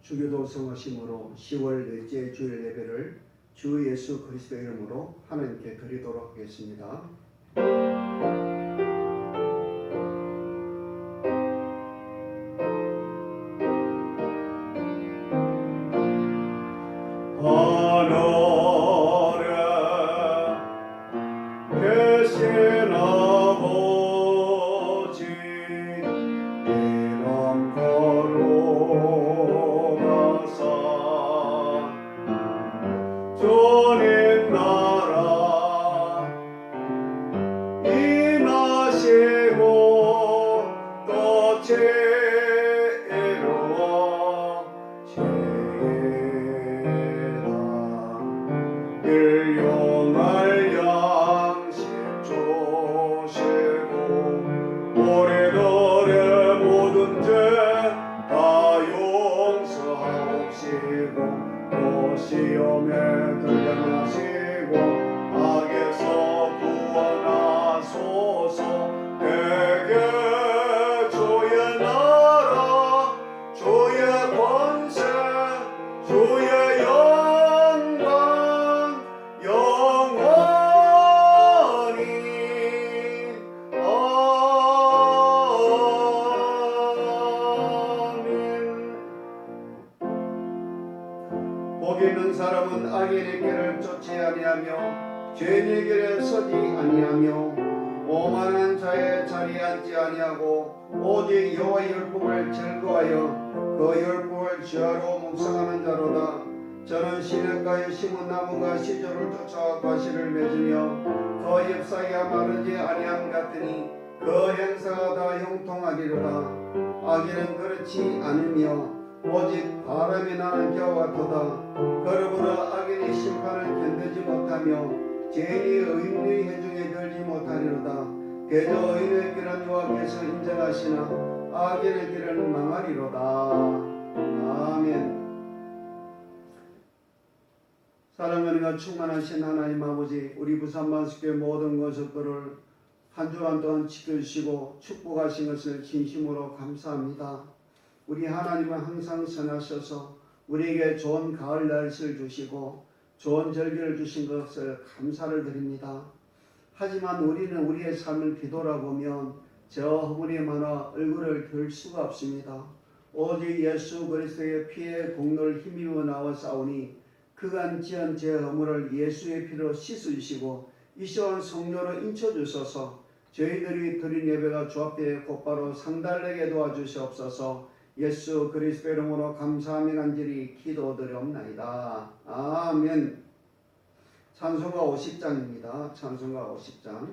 주교도 성하심으로 10월 넷째 주일 예배를 주 예수 그리스도의 이름으로 하나님께 드리도록 하겠습니다. 하늘에 계신 아버지 이름 거룩하사 주님 나라 임하시고 또 죄로워 일용할 양식 주시고 우리들의 모든 죄 다 용서하옵시고 또 시험에 들게 마시고 악에서 구원하소서. 대개 주의 나라 주의 권세 주의 영광 영원히 아멘. 복이 있는 사람은 악인의 길을 쫓지 아니하며 죄인의 길에 서지 아니하며 오만한 자의 자리에 앉지 아니하고 오직 여호와의 율법을 즐거워하여 그 율법을 주야로 묵상하는 자로다. 저는 시냇가에 심은 나무가 시조를 쫓아 과실을 맺으며 그 잎사귀가 마르지 아니함 같으니 그 행사가 다 형통하리로다. 악인은 그렇지 않으며 오직 바람이 나는 겨와 같도다. 그러므로 악인의 심판을 견디지 못하며 죄인이 의인의 회중에 들지 못하리로다. 대저 의인의 길은 여호와께서 인정하시나 악인의 길은 망하리로다. 아멘. 사랑과 은혜가 충만하신 하나님 아버지, 우리 부산만숙교회 모든 것들을 한 주간 동안 지켜주시고 축복하신 것을 진심으로 감사합니다. 우리 하나님은 항상 선하셔서 우리에게 좋은 가을 날씨를 주시고 좋은 절기를 주신 것을 감사를 드립니다. 하지만 우리는 우리의 삶을 뒤돌아보면 저 허물이 많아 얼굴을 들 수가 없습니다. 오직 예수 그리스도의 피의 공로를 힘입어 나와 싸우니 그간 지은 제 허물을 예수의 피로 씻으시고 이 시간 성령으로 인쳐주셔서 저희들이 드린 예배가 주 앞에 곧바로 상달되게 도와주시옵소서. 예수 그리스도의 이름으로 감사하며 간절히 기도드리옵나이다. 아멘. 찬송가 50장입니다. 찬송가 50장.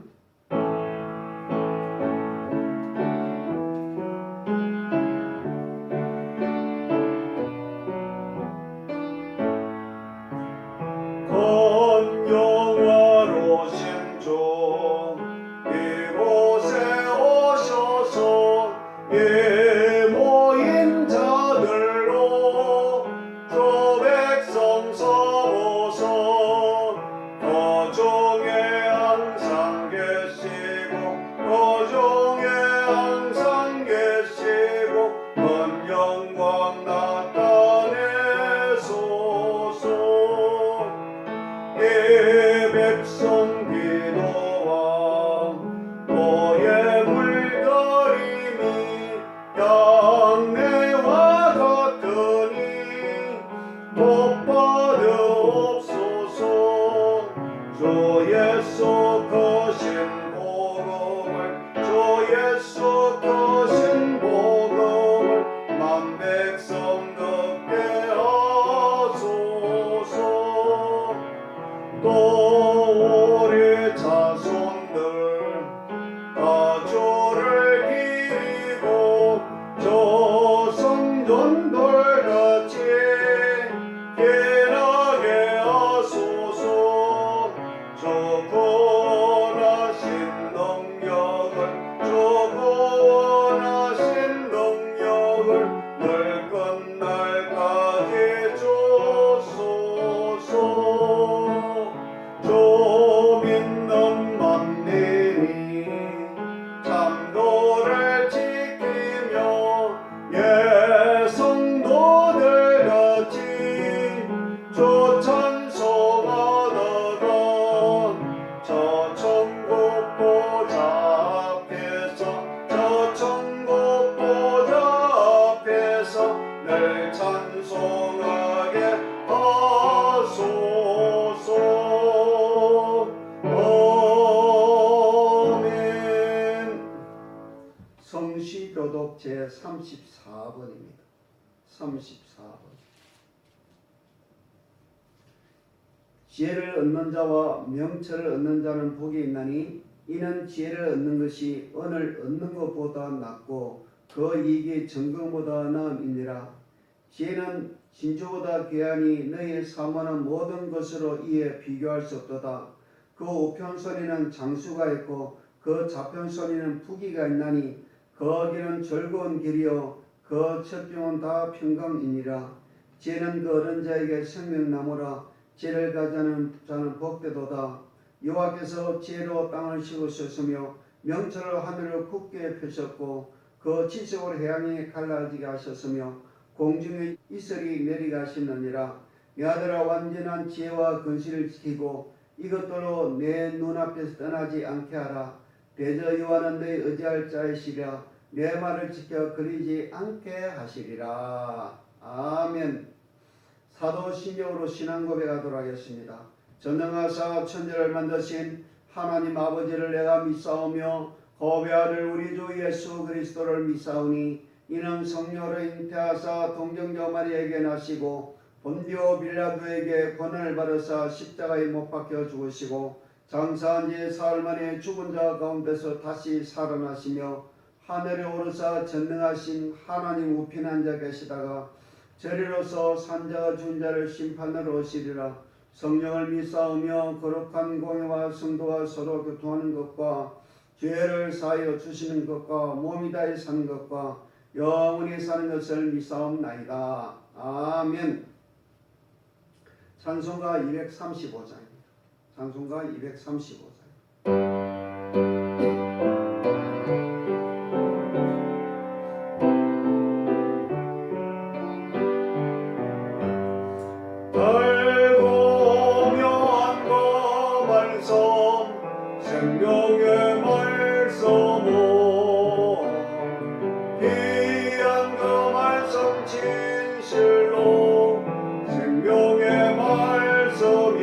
영화로신 주 이곳에 오셔서 이 모인 자들로 주 백성 서서 그 중에 항상 계시고 그 중에 항상 계시고 큰 영광 나타내소서. 이 백성 기도와 너의 물들임이 양내와 같으니 복받으옵소서. 주 예수 크신 복음을 주 예수 크신 복음을 만 백성들 늘 찬송하게 하소서. 아멘. 성시교독 제34번입니다. 34번. 지혜를 얻는 자와 명철을 얻는 자는 복이 있나니 이는 지혜를 얻는 것이 은을 얻는 것보다 낫고 그 이익이 정금보다 나음이니라. 지혜는 진주보다 귀하니 너희의 사모하는 모든 것으로 이에 비교할 수 없도다. 그 우편선에는 장수가 있고 그 좌편선에는 부귀가 있나니 그 길은 즐거운 길이요 그 철병은 다 평강이니라. 지혜는 그 어른 자에게 생명나무라. 지혜를 가지는 자는 복되도다. 여호와께서 지혜로 땅을 씌우셨으며 명철로 하늘을 굳게 펴셨고 그 지식으로 해양이 갈라지게 하셨으며 공중에 이슬이 내리게 하시느니라. 내 아들아 완전한 지혜와 근실을 지키고 이것들로 내 눈앞에서 떠나지 않게 하라. 대저 여호와는 너희 의지할 자이시라. 내 말을 지켜 그리지 않게 하시리라. 아멘. 사도신경으로 신앙 고백하도록 하겠습니다. 전능하사 천지를 만드신 하나님 아버지를 내가 믿사오며 그 외아들 우리 주 예수 그리스도를 믿사오니 이는 성령으로 잉태하사 동정녀 마리아에게 나시고 본디오 빌라도에게 권한을 받으사 십자가에 못 박혀 죽으시고 장사한 지 사흘 만에 죽은 자 가운데서 다시 살아나시며 하늘에 오르사 전능하신 하나님 우편 앉아 계시다가 저리로서 산자와 죽은 자를 심판하러 오시리라. 성령을 믿사오며 거룩한 공예와 성도와 서로 교통하는 것과 죄를 사하여 주시는 것과 몸이 다해 사는 것과 영원히 사는 것을 믿사옵나이다. 아멘. 찬송가 235장입니다. 찬송가 235장. 생명의 말씀은 귀한 그 말씀 진실로 생명의 말씀이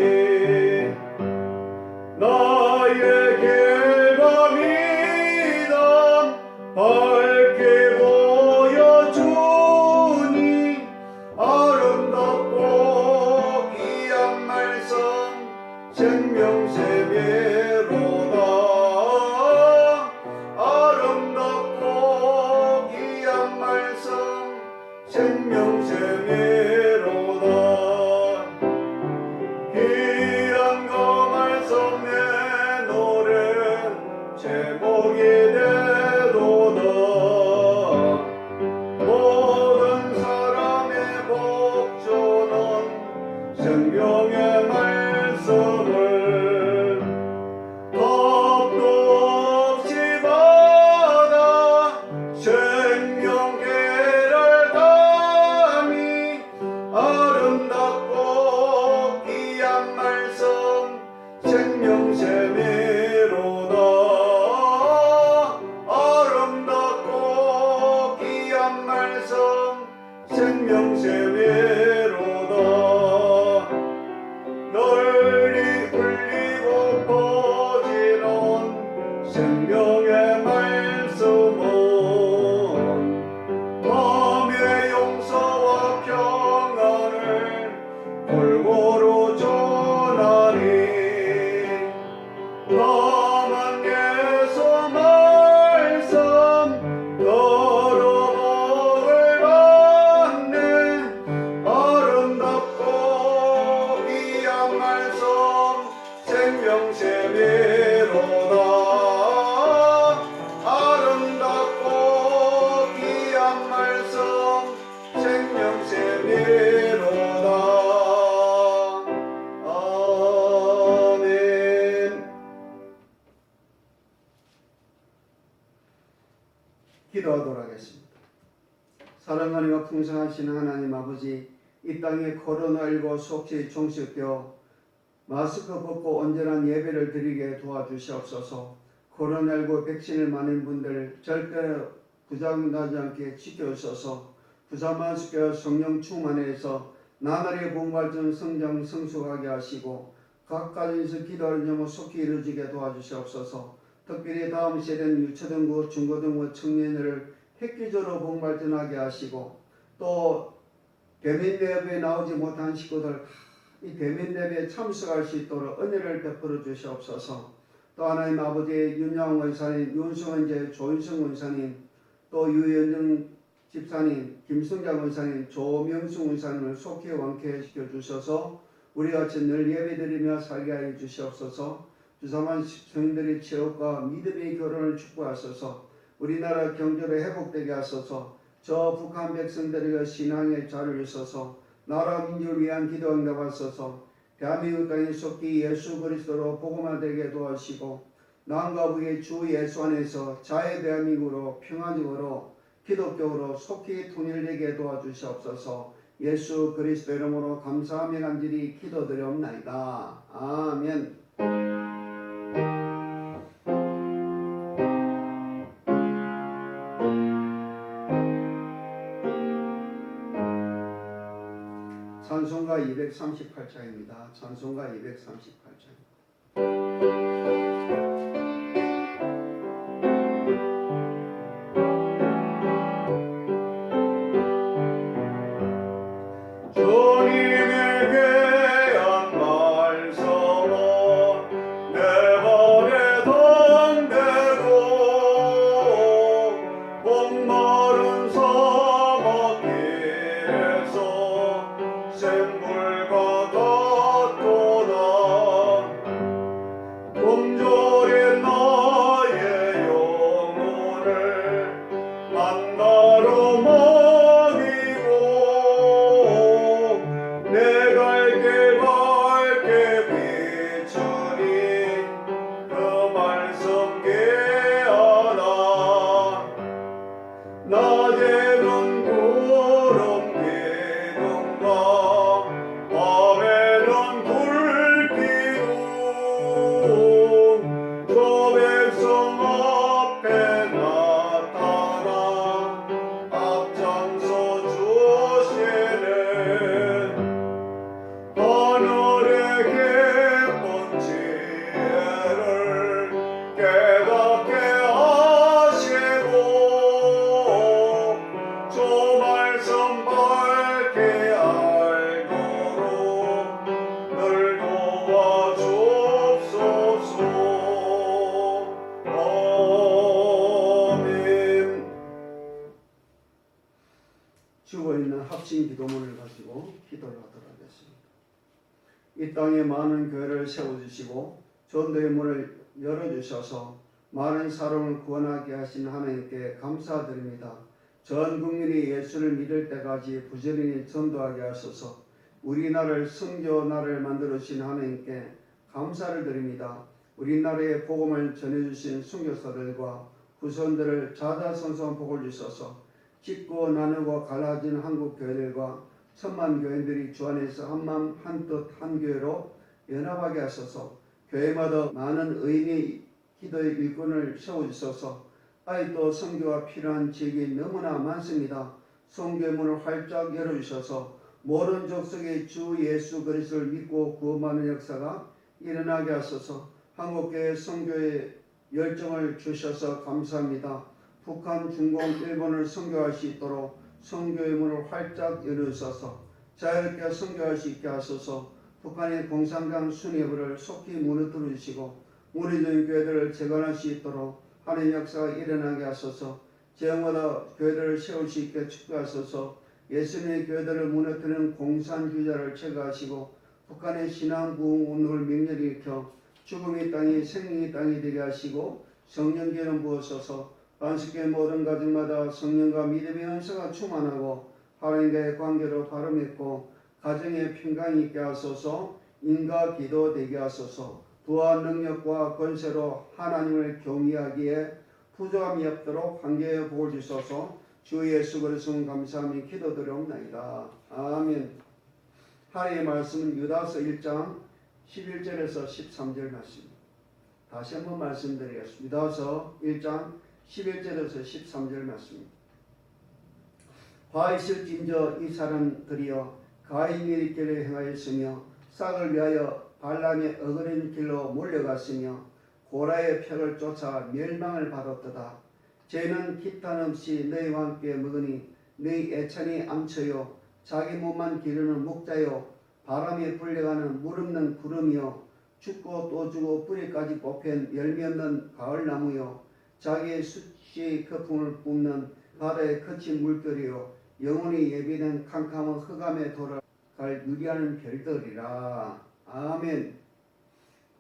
나의 길과 미담 밝게 보여주니 아름답고 귀한 말씀 생명샘이로다. 아름답고 귀한 말씀 생명샘이로다. 귀한 그 말씀의 노래 제목이 되도다. 모든 사람의 복주는 생명의 말씀을 겁도 없이 받아 생명계를 담이 아름답고 귀한 말씀 생명샘이로다. 아름답고 귀한 말씀 생명샘이로다. 널리 울리고 퍼지는 생명의 말씀은 마음의 용서와 평안을 골고루 전하니 다만 예수 말씀 여러 복을 받네. 아름답고 귀한 말씀 생명샘이로다. 아름답고 귀한 말씀 생명샘이로다. 아멘. 기도하도록 하겠습니다. 사랑하니와 풍성하신 하나님 아버지, 이 땅에 코로나19 속죄 종식되어 마스크 벗고 온전한 예배를 드리게 도와주시옵소서. 코로나19 백신을 맞은 분들 절대 부작용 나지 않게 지켜주셔서 부사만수교 성령 충만해서 나날이 본발전 성장 성숙하게 하시고 각 가정에서 기도하는 점을 속히 이루어지게 도와주시옵소서. 특별히 다음 세대는 유초등부, 중고등부 청년들을 획기적으로 본발전하게 하시고 또 대면 예배에 나오지 못한 식구들 이 대면 예배에 참석할 수 있도록 은혜를 베풀어 주시옵소서. 또 하나님 아버지 윤양 원사님, 윤승원제 조윤성 원사님, 또 유현정 집사님, 김승자 원사님, 조명수 원사님을 속히 완쾌시켜 주셔서 우리 같이 늘 예배드리며 살게 하여 주시옵소서. 주사만 성인들의 체육과 믿음의 결혼을 축복하소서. 우리나라 경제로 회복되게 하소서. 저 북한 백성들에게 신앙의 자를 주소서. 나라 민주를 위한 기도 응답하소서. 대한민국 땅에 속히 예수 그리스도로 복음화되게 도와주시고 남과 북의 주 예수 안에서 자유 대한민국으로 평화적으로 기독교로 속히 통일되게 도와주시옵소서. 예수 그리스도 이름으로 감사하며 간절히 기도드리옵나이다. 아멘. 찬송가 238장입니다. 찬송가 238장. 주님의 귀한 말씀은 내 발에 담대고 목마른 사막길에서 샘물과 같도다. 굶주린 나의 영혼을 만나러 먹이고 내 갈 길 밝게 비추니 그 말씀 귀하다. 낮에는 구름 기둥과 밤에는 불기둥 저 백성 앞에 나타나 앞장서 주시네. 하늘의 깊은 지혜를 깨닫게 하시고 저 말씀 밝게 알도록 늘 도와주옵소서. 아멘. 죽어있는 합심 기도문을 가지고 기도를 하도록 하겠습니다. 이 땅에 많은 교회를 세워주시고 전도의 문을 열어주셔서 많은 사람을 구원하게 하신 하나님께 감사드립니다. 전 국민이 예수를 믿을 때까지 부지런히 전도하게 하소서. 우리나라를 선교 나라를 만들어주신 하나님께 감사를 드립니다. 우리나라의 복음을 전해주신 선교사들과 후손들을 자자손손 복을 주셔서 짓고 나누고 갈라진 한국 교회들과 천만 교인들이 주 안에서 한마음 한뜻 한 교회로 연합하게 하소서. 교회마다 많은 의인의 기도의 일꾼을 세워주셔서 아직도 선교가 필요한 지역이 너무나 많습니다. 선교의 문을 활짝 열어주셔서 모든 족속의 주 예수 그리스도를 믿고 구원받는 역사가 일어나게 하소서. 한국교회 선교의 열정을 주셔서 감사합니다. 북한, 중국, 일본을 선교할 수 있도록 선교의 문을 활짝 열어주셔서 자유롭게 선교할 수 있게 하소서. 북한의 공산당 순회부를 속히 무너뜨려 주시고 무너진 교회들을 재건할 수 있도록 하나님의 역사가 일어나게 하소서. 지역마다 교회들을 세울 수 있게 축복하소서. 예수님의 교회들을 무너뜨리는 공산주의자를 제거하시고 북한의 신앙 부흥 운동을 맹렬히 일으켜 죽음의 땅이 생명의 땅이 되게 하시고 성령기름 부어서서 안식교회 모든 가정마다 성령과 믿음의 은사가 충만하고 하나님과의 관계로 바로맺고 가정에 평강이 있게 하소서. 인과 기도 되게 하소서. 부와 능력과 권세로 하나님을 경외하기에 부족함이 없도록 관계에 복을 주소서. 주 예수 그리스도 감사하며 기도드리옵나이다. 아멘. 하나님의 말씀은 유다서 1장 11절에서 13절 말씀. 다시 한번 말씀드리겠습니다. 유다서 1장 11절에서 13절 말씀. 바 있을진저 이 사람들이여 가인의 길을 행하였으며 싹을 위하여 발람의 어그린 길로 몰려갔으며 고라의 표를 쫓아 멸망을 받았도다. 죄는 기탄 없이 너희와 함께 먹으니 너희 애찬이 암쳐요 자기 몸만 기르는 목자요 바람에 불려가는 물 없는 구름이요 죽고 또 죽고 뿌리까지 뽑힌 열매 없는 가을나무요 자기의 수치 거품을 뿜는 바다의 거친 물결이요 영원히 예비된 캄캄한 흑암에 돌아갈 유리하는 별들이라. 아멘.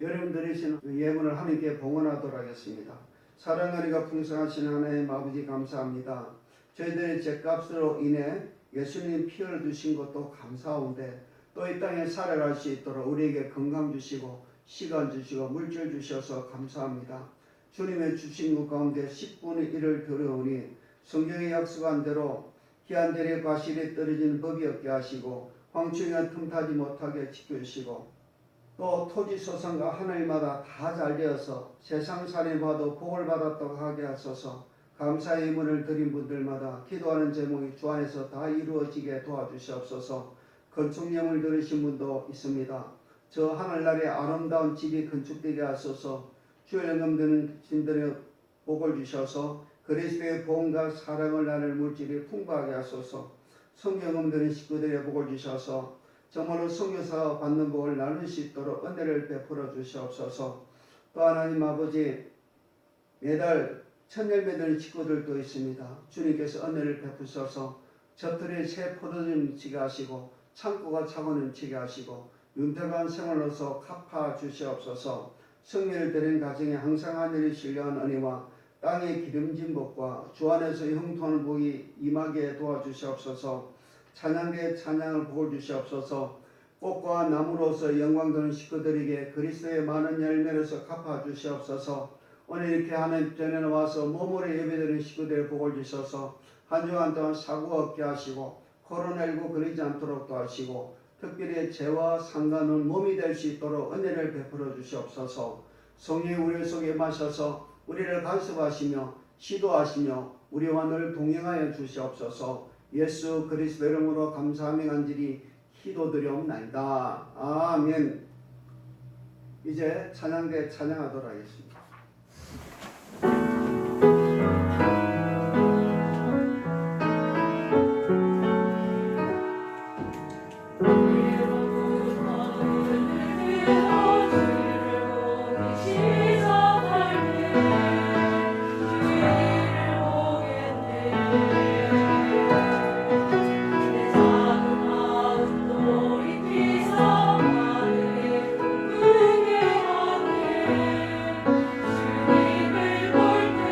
여러분들이 신 예문을 하나님께 봉헌하도록 하겠습니다. 사랑하니가 풍성하신 하나님 아버지 감사합니다. 저희들의 죄값으로 인해 예수님 피 흘려주신 것도 감사한데 또 이 땅에 살아갈 수 있도록 우리에게 건강 주시고 시간 주시고 물질 주셔서 감사합니다. 주님의 주신 것 가운데 10분의 1을 드려오니 성경에 약속한 대로 기한들의 과실이 떨어지는 법이 없게 하시고 황충이가 틈타지 못하게 지켜주시고 또 토지 소산과 하늘마다 다 잘되어서 세상 산에 봐도 복을 받았다고 하게 하소서. 감사의 의문을 드린 분들마다 기도하는 제목이 주 안에서 다 이루어지게 도와주시옵소서. 건축령을 들으신 분도 있습니다. 저 하늘나라의 아름다운 집이 건축되게 하소서. 주의 영감 드는 신들의 복을 주셔서 그리스도의 복음과 사랑을 나눌 물질이 풍부하게 하소서. 성경음 드는 식구들의 복을 주셔서 정말로 선교사 받는 복을 나눌 수 있도록 은혜를 베풀어 주시옵소서. 또 하나님 아버지 매달 천열매 드는 식구들도 있습니다. 주님께서 은혜를 베푸셔서 젖들의 새 포도주 넘치게 하시고 창고가 차고 넘치게 하시고 윤택한 생활로서 갚아 주시옵소서. 성례를 드린 가정에 항상 하늘이 신령한 은혜와 땅의 기름진 복과 주 안에서 형통하는 복이 임하게 도와주시옵소서. 찬양대의 찬양을 복을 주시옵소서. 꽃과 나무로서 영광되는 식구들에게 그리스도의 많은 열매로서 갚아 주시옵소서. 오늘 이렇게 하나님 전에 와서 몸으로 예배드리는 식구들의 복을 주셔서 한 주간 동안 사고가 없게 하시고 코로나19 걸리지 않도록 도와주시고 특별히 죄와 상관은 몸이 될 수 있도록 은혜를 베풀어 주시옵소서. 성령이 우리 속에 마셔서 우리를 간섭하시며 시도하시며 우리와 늘 동행하여 주시옵소서. 예수 그리스도 이름으로 감사하며 간절히 기도드리옵나이다. 아멘. 이제 찬양대 찬양하도록 하겠습니다. 주님을 볼 때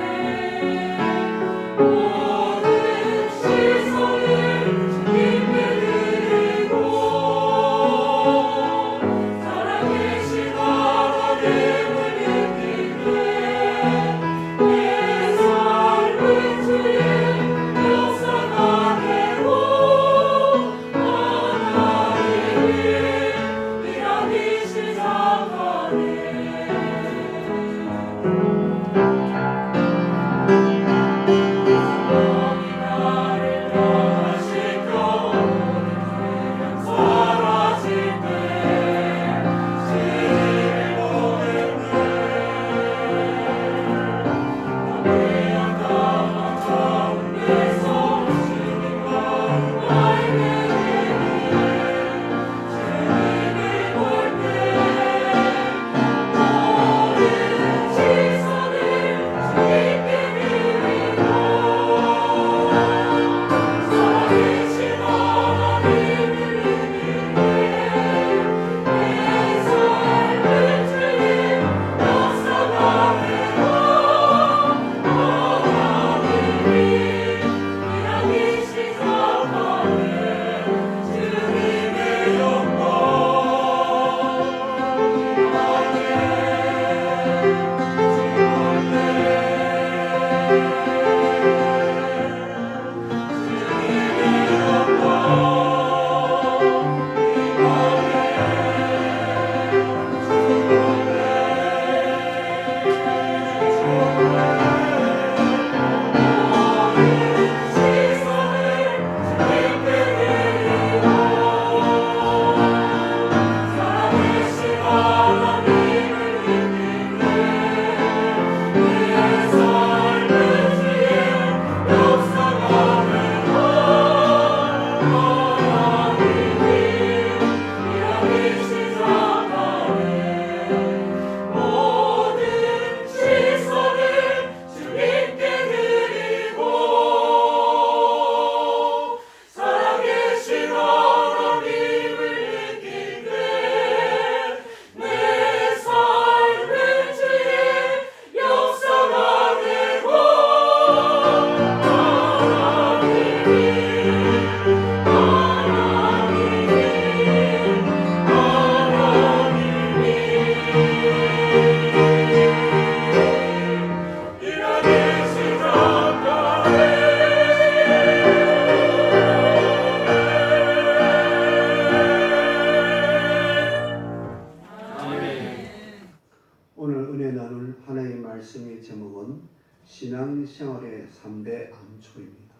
신앙생활의 3대 암초입니다.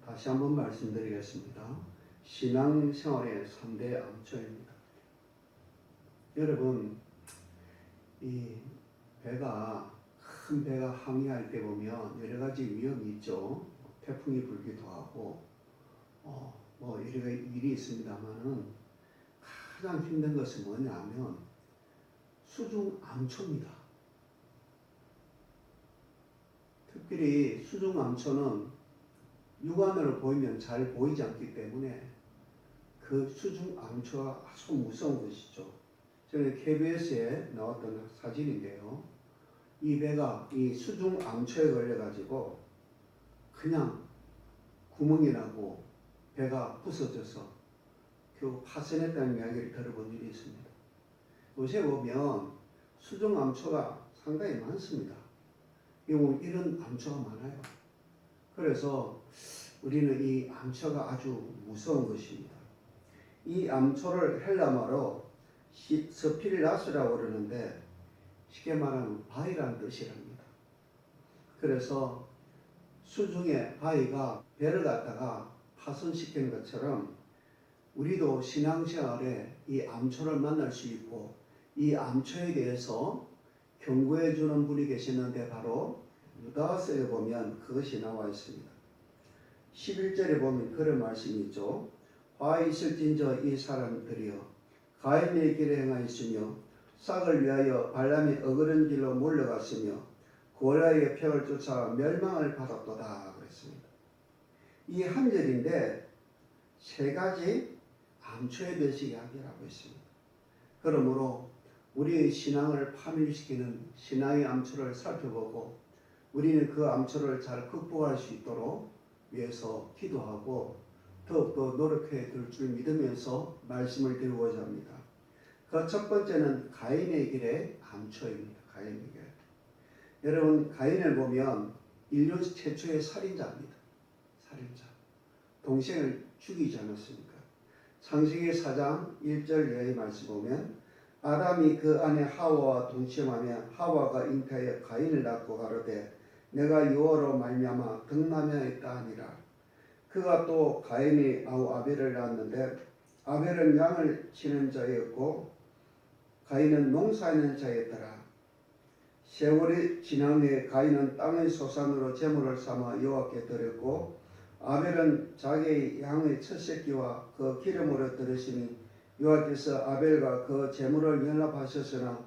다시 한번 말씀드리겠습니다. 신앙생활의 3대 암초입니다. 여러분, 이 배가 큰 배가 항해할 때 보면 여러 가지 위험이 있죠. 태풍이 불기도 하고 뭐 여러 가지 일이 있습니다만은 가장 힘든 것은 뭐냐면 수중 암초입니다. 특별히 수중 암초는 육안으로 보이면 잘 보이지 않기 때문에 그 수중 암초가 아주 무서운 것이죠. 저는 KBS에 나왔던 사진인데요. 이 배가 이 수중 암초에 걸려가지고 그냥 구멍이 나고 배가 부서져서 결국 파손했다는 이야기를 들어본 일이 있습니다. 요새 보면 수중 암초가 상당히 많습니다. 이런 암초가 많아요. 그래서 우리는 이 암초가 아주 무서운 것입니다. 이 암초를 헬라말로 스피리라스라고 그러는데 쉽게 말하면 바위라는 뜻이랍니다. 그래서 수중에 바위가 배를 갖다가 파손시키는 것처럼 우리도 신앙생활에 이 암초를 만날 수 있고 이 암초에 대해서 경고해 주는 분이 계시는데 바로 유다서에 보면 그것이 나와 있습니다. 11절에 보면 그런 말씀이 있죠. 화 있을진저 이 사람들이여 가인의 길에 행하였으며 싹을 위하여 발람이 어그른 길로 몰려갔으며 고라의 표를 쫓아 멸망을 받았도다 그랬습니다. 이 한 절인데 세 가지 암초에 대해서 이야기하고 있습니다. 그러므로 우리의 신앙을 파멸시키는 신앙의 암초를 살펴보고 우리는 그 암초를 잘 극복할 수 있도록 위해서 기도하고 더욱더 노력해 줄 줄 믿으면서 말씀을 드리고자 합니다. 그 첫 번째는 가인의 길의 암초입니다. 가인의 길. 여러분 가인을 보면 인류 최초의 살인자입니다. 살인자. 동생을 죽이지 않았습니까? 창세기 4장 1절 이하의 말씀 보면 아담이 그 아내 하와와 동침하며 하와가 잉태하여 가인을 낳고 가로되 내가 여호와로 말미암아 덕남하였다 하니라. 그가 또 가인이 아우 아벨을 낳았는데 아벨은 양을 치는 자였고 가인은 농사하는 자였더라. 세월이 지난 후에 가인은 땅의 소산으로 제물을 삼아 여호와께 드렸고 아벨은 자기의 양의 첫 새끼와 그 기름으로 드렸으니 여호와께서 아벨과 그 제물을 연합하셨으나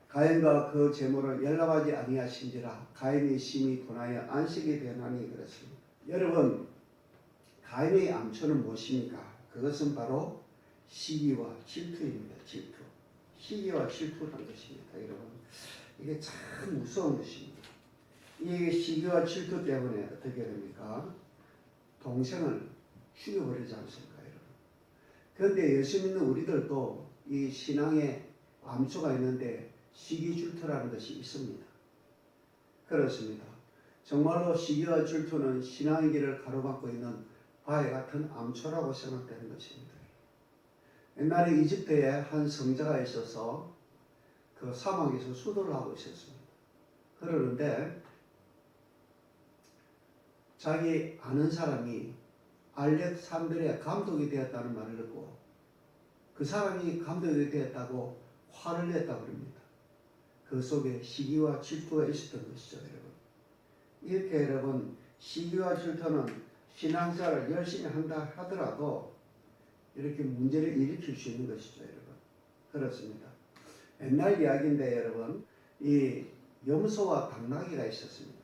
가인과 그 제물을 연락하지 아니하신지라. 가인의 심히 분하여 안식이 되나니 그렇습니다. 여러분 가인의 암초는 무엇입니까? 그것은 바로 시기와 질투입니다. 질투. 시기와 질투라는 것입니다. 여러분 이게 참 무서운 것입니다. 이 시기와 질투 때문에 어떻게 됩니까? 동생을 죽여버리지 않습니까? 여러분. 그런데 예수 믿는 우리들도 이 신앙에 암초가 있는데 시기 질투라는 것이 있습니다. 그렇습니다. 정말로 시기와 질투는 신앙의 길을 가로막고 있는 바위 같은 암초라고 생각되는 것입니다. 옛날에 이집트에 한 성자가 있어서 그 사막에서 수도를 하고 있었습니다. 그러는데 자기 아는 사람이 알렉산드리아 감독이 되었다는 말을 듣고 그 사람이 감독이 되었다고 화를 냈다고 합니다. 그 속에 시기와 질투가 있었던 것이죠, 여러분. 이렇게 여러분 시기와 질투는 신앙생활을 열심히 한다 하더라도 이렇게 문제를 일으킬 수 있는 것이죠, 여러분. 그렇습니다. 옛날 이야기인데 여러분 이 염소와 당나귀가 있었습니다.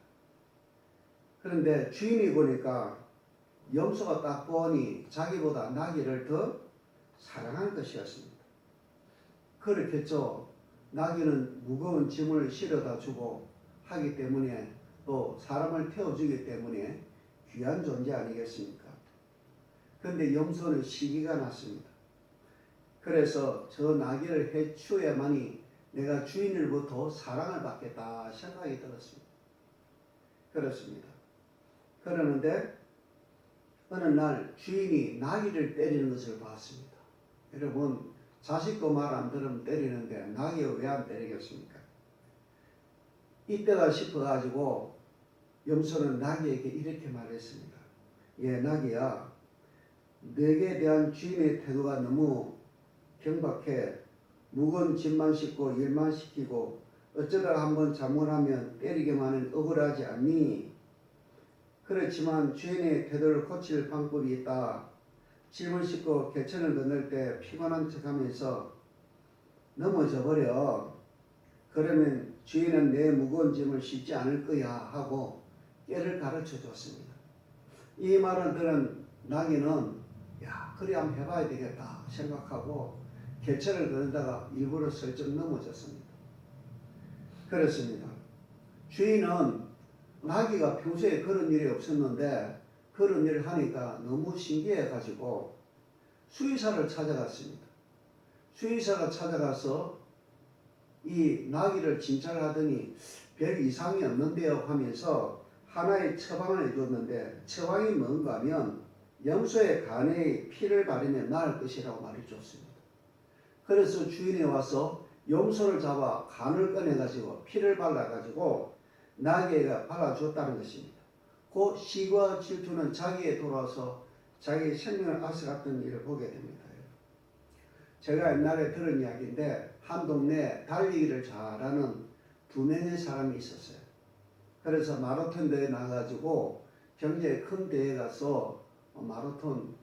그런데 주인이 보니까 염소가 딱 보니 자기보다 나귀를 더 사랑하는 것이었습니다. 그렇겠죠. 나귀는 무거운 짐을 실어다 주고 하기 때문에 또 사람을 태워주기 때문에 귀한 존재 아니겠습니까? 그런데 염소는 시기가 났습니다. 그래서 저 나귀를 해치워야만이 내가 주인으로부터 사랑을 받겠다 생각이 들었습니다. 그렇습니다. 그러는데 어느 날 주인이 나귀를 때리는 것을 봤습니다. 여러분 자식도 말 안 들으면 때리는데 나귀가 왜 안 때리겠습니까? 이때가 싶어가지고 염소는 나귀에게 이렇게 말했습니다. 예, 나귀야, 내게 대한 주인의 태도가 너무 경박해. 무거운 짐만 싣고 일만 시키고 어쩌다가 한번 잘못하면 때리기만 하면 억울하지 않니? 그렇지만 주인의 태도를 고칠 방법이 있다. 짐을 싣고 개천을 건널 때 피곤한 척하면서 넘어져 버려. 그러면 주인은 내 무거운 짐을 싣지 않을 거야 하고 깨를 가르쳐 줬습니다. 이 말을 들은 나귀는 야, 그래 한번 해봐야 되겠다 생각하고 개천을 걸다가 일부러 슬쩍 넘어졌습니다. 그렇습니다. 주인은 나귀가 평소에 그런 일이 없었는데 그런 일을 하니까 너무 신기해가지고 수의사를 찾아갔습니다. 수의사가 찾아가서 이 나귀를 진찰을 하더니 별 이상이 없는데요 하면서 하나의 처방을 해줬는데 처방이 뭔가 하면 염소의 간에 피를 바르면 나을 것이라고 말해줬습니다. 그래서 주인이 와서 염소를 잡아 간을 꺼내가지고 피를 발라가지고 나귀에게 발라줬다는 것입니다. 그 시과 질투는 자기에 돌아와서 자기의 생명을 앗아갔던 일을 보게 됩니다. 제가 옛날에 들은 이야기인데 한 동네에 달리기를 잘하는 두 명의 사람이 있었어요. 그래서 마라톤 대회에 나가가지고 굉장히 큰 대회에 가서 마라톤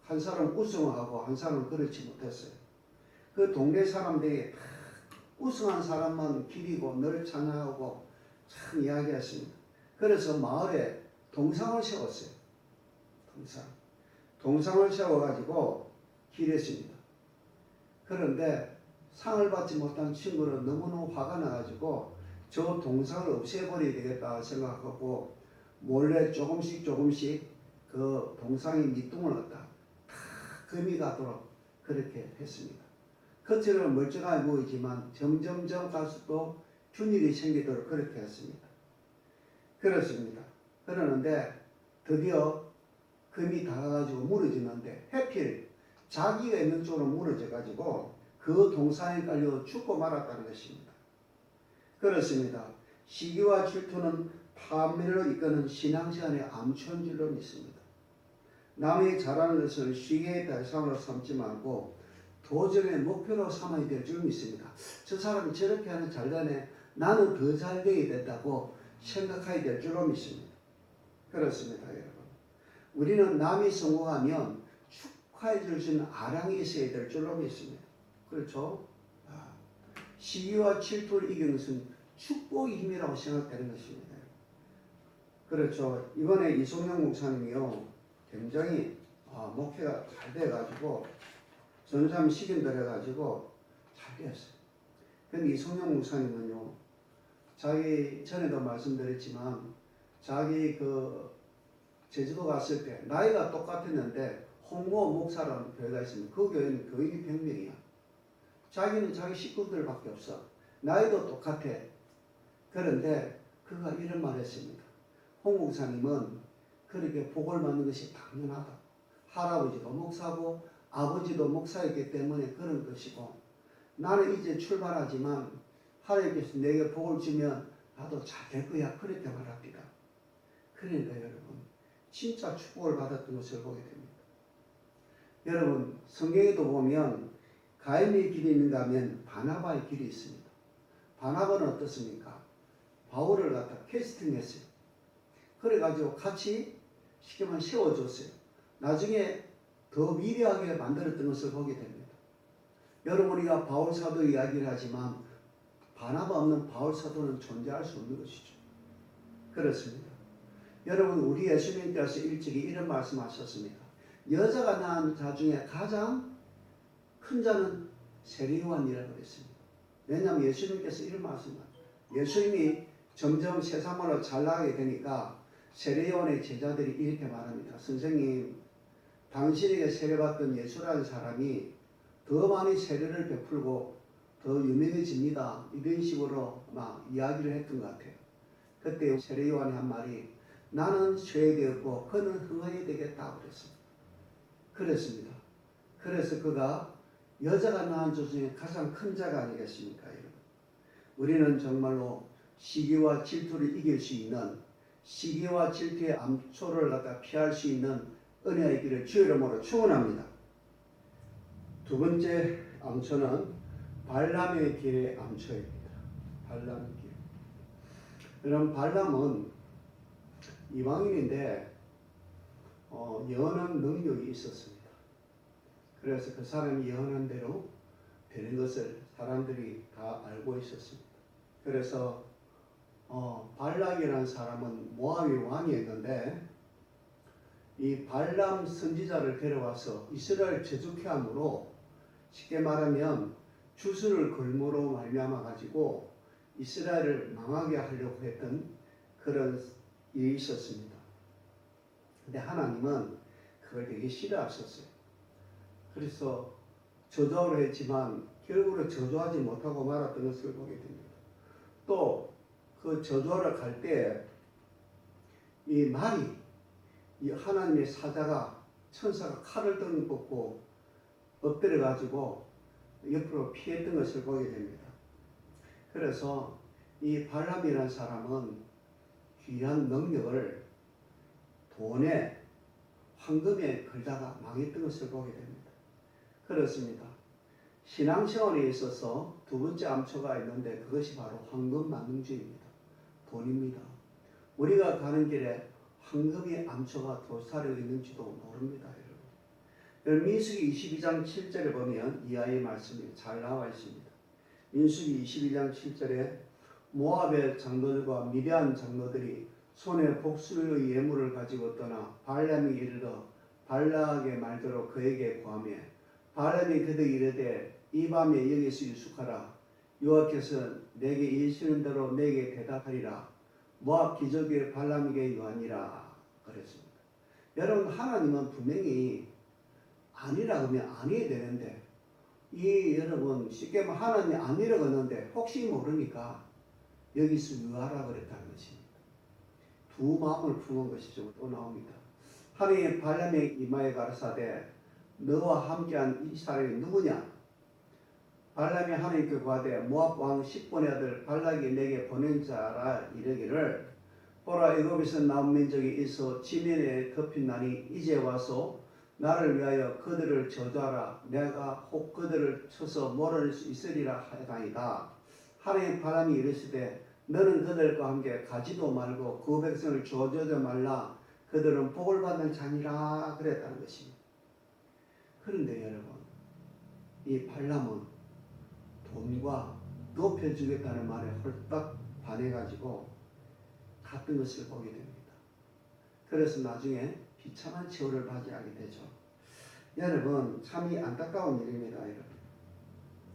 한 사람 우승하고 한 사람은 그렇지 못했어요. 그 동네 사람들이 우승한 사람만 기리고 늘 찬양하고 참 이야기했습니다. 그래서 마을에 동상을 세웠어요. 동상을 세워가지고 기렸습니다. 그런데 상을 받지 못한 친구는 너무너무 화가 나가지고 저 동상을 없애버려야 되겠다 생각하고 몰래 조금씩 그 동상의 밑둥을 갖다 다 금이 가도록 그렇게 했습니다. 겉으로는 멀쩡하게 보이지만 점점점 갈수록 균일이 생기도록 그렇게 했습니다. 그렇습니다. 그러는데 드디어 금이 닿아가지고 무너지는데 해필 자기가 있는 쪽으로 무너져가지고 그 동상에 깔려 죽고 말았다는 것입니다. 그렇습니다. 시기와 질투는 파멸로 이끄는 신앙생활의 암초인 줄로 믿습니다. 남이 잘하는 것을 시기의 대상으로 삼지 말고 도전의 목표로 삼아야 될 줄 믿습니다. 저 사람이 저렇게 하는 잘되네. 나는 더 잘되어야 된다고 생각해야 될 줄로 믿습니다. 그렇습니다, 여러분. 우리는 남이 성공하면 축하해 줄 수 있는 아량이 있어야 될 줄로 믿습니다. 그렇죠? 시기와 질투를 이기는 것은 축복의 힘이라고 생각되는 것입니다. 그렇죠. 이번에 이송영 목사님이요, 굉장히 목회가 잘 돼가지고 전삼 식인들 해가지고 잘 되었어요. 근데 이송영 목사님은요, 자기 전에도 말씀드렸지만 자기 그 제주도 갔을 때 나이가 똑같았는데 홍모 목사라는 교회가 있습니다. 그 교회는 교인이 100명이야. 자기는 자기 식구들밖에 없어. 나이도 똑같아. 그런데 그가 이런 말을 했습니다. 홍 목사님은 그렇게 복을 받는 것이 당연하다. 할아버지도 목사고 아버지도 목사였기 때문에 그런 것이고 나는 이제 출발하지만 하나님께서 내게 복을 주면 나도 잘 될 거야. 그렇게 말합니다. 그러니까 여러분 진짜 축복을 받았던 것을 보게 됩니다. 여러분 성경에도 보면 가인의 길이 있는가 하면 바나바의 길이 있습니다. 바나바는 어떻습니까? 바울을 갖다 캐스팅했어요. 그래가지고 같이 쉽게 말하면 세워줬어요. 나중에 더 위대하게 만들었던 것을 보게 됩니다. 여러분 우리가 바울 사도 이야기를 하지만 바나바 없는 바울 사도는 존재할 수 없는 것이죠. 그렇습니다. 여러분 우리 예수님께서 일찍이 이런 말씀하셨습니다. 여자가 낳은 자 중에 가장 큰 자는 세례요한이라고 그랬습니다. 왜냐하면 예수님께서 이런 말씀하셨어요. 예수님이 점점 세상으로 잘 나가게 되니까 세례요한의 제자들이 이렇게 말합니다. 선생님, 당신에게 세례받던 예수라는 사람이 더 많이 세례를 베풀고 더 유명해집니다. 이런 식으로 막 이야기를 했던 것 같아요. 그때 세례요한이 한 말이 나는 쇠되었고 그는 흥하게 되겠다고 그랬습니다. 그랬습니다. 그래서 그가 여자가 낳은 자 중에 가장 큰 자가 아니겠습니까? 여러분. 우리는 정말로 시기와 질투를 이길 수 있는, 시기와 질투의 암초를 갖다 피할 수 있는 은혜가 있기를 주의 이름으로 축원합니다. 두 번째 암초는 발람의 길의 암초입니다. 발람의 길. 여러분, 발람은 이방인인데 예언한 능력이 있었습니다. 그래서 그 사람이 예언한 대로 되는 것을 사람들이 다 알고 있었습니다. 그래서 발락이라는 사람은 모압의 왕이었는데 이 발람 선지자를 데려와서 이스라엘 제국해 함으로, 쉽게 말하면 주술을 걸므로 말미암아 가지고 이스라엘을 망하게 하려고 했던 그런 일이 있었습니다. 근데 하나님은 그걸 되게 싫어하셨어요. 그래서 저주를 했지만 결국은 저주하지 못하고 말았던 것을 보게 됩니다. 또 그 저주하러 갈 때 이 말이, 이 하나님의 사자가, 천사가 칼을 던고 엎드려 가지고 옆으로 피했던 것을 보게 됩니다. 그래서 이 발람이라는 사람은 귀한 능력을 돈에, 황금에 걸다가 망했던 것을 보게 됩니다. 그렇습니다. 신앙생활에 있어서 두 번째 암초가 있는데 그것이 바로 황금 만능주의입니다. 돈입니다. 우리가 가는 길에 황금의 암초가 도사려 있는지도 모릅니다. 여러분, 민수기 22장 7절에 보면 이하의 말씀이 잘 나와 있습니다. 민수기 22장 7절에 모압의 장로들과 미디안 장로들이 손에 복수의 예물을 가지고 떠나 발람이 이르러 발락의 말대로 그에게 구하며, 발람이 그들에게 이르되 이 밤에 여기서 유숙하라. 여호와께서 내게 일시는 대로 내게 대답하리라. 모압 기적의 발람에게 요하니라 그랬습니다. 여러분, 하나님은 분명히 아니라 그러면 아니어야 되는데, 이 여러분 쉽게 말하면 하나님이 아니라고 하는데 혹시 모르니까 여기서 유하라 그랬다는 것입니다. 두 마음을 품은 것이죠. 또 나옵니다. 하나님이 발람의 이마에 가라사대 너와 함께한 이 사람이 누구냐? 발람이 하나님께 구하되 모압 왕 십본의 아들 발락이 내게 보낸 자라 이르기를, 보라, 애굽에서 나온 민족이 있어 지면에 덮인나니 이제 와서 나를 위하여 그들을 저주하라. 내가 혹 그들을 쳐서 몰아낼 수 있으리라 하다이다. 하나님 발람이 이르시되 너는 그들과 함께 가지도 말고 그 백성을 저주하지 말라. 그들은 복을 받는 자니라 그랬다는 것입니다. 그런데 여러분, 이 발람은 돈과 높여주겠다는 말에 홀딱 반해가지고 갔던 것을 보게 됩니다. 그래서 나중에 비참한 처우를 맞이하게 되죠. 여러분, 참이 안타까운 일입니다.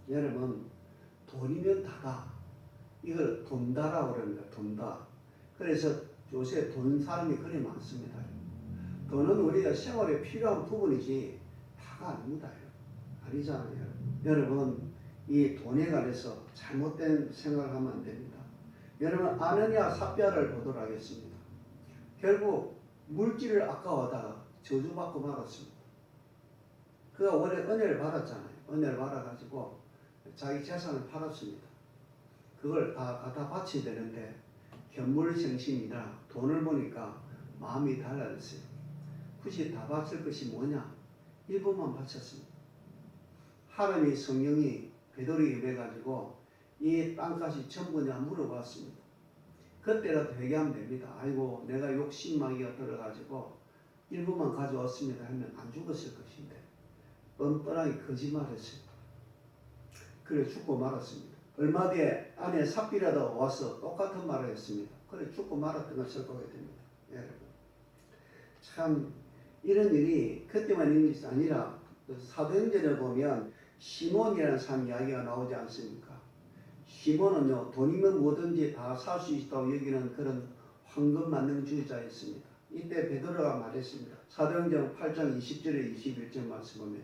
여러분, 돈이면 다다. 이걸 돈다라고 그럽니다. 돈다. 그래서 요새 돈 사람이 그리 많습니다. 돈은 우리가 생활에 필요한 부분이지 다가 아닙니다. 아니잖아요. 여러분, 이 돈에 관해서 잘못된 생각을 하면 안 됩니다. 여러분, 아느냐 삽비아를 보도록 하겠습니다. 결국 물질을 아까워하다가 저주받고 말았습니다. 그가 원래 은혜를 받았잖아요. 은혜를 받아가지고 자기 재산을 팔았습니다. 그걸 다 갖다 바쳐야 되는데 견물생심이라 돈을 보니까 마음이 달라졌어요. 굳이 다 바칠 것이 뭐냐? 일부만 바쳤습니다. 하나님의 성령이 베드로에게 임해가지고 이 땅까지 전부냐 물어봤습니다. 그때라도 회개하면 됩니다. 아이고, 내가 욕심마귀가 들어가지고 일부만 가져왔습니다 하면 안 죽었을 것인데 뻔뻔하게 거짓말했어요. 그래 죽고 말았습니다. 얼마 뒤에 아내 삽비라도 와서 똑같은 말을 했습니다. 그래 죽고 말았던 것을 보게 됩니다. 여러분, 참 이런 일이 그때만 있는 것이 아니라 사도행전을 보면 시몬이라는 사람 이야기가 나오지 않습니까? 시몬은요, 돈이면 뭐든지 다 살 수 있다고 여기는 그런 황금 만능주의자였습니다. 이때 베드로가 말했습니다. 사도행전 8장 20절에 21절 말씀 보면,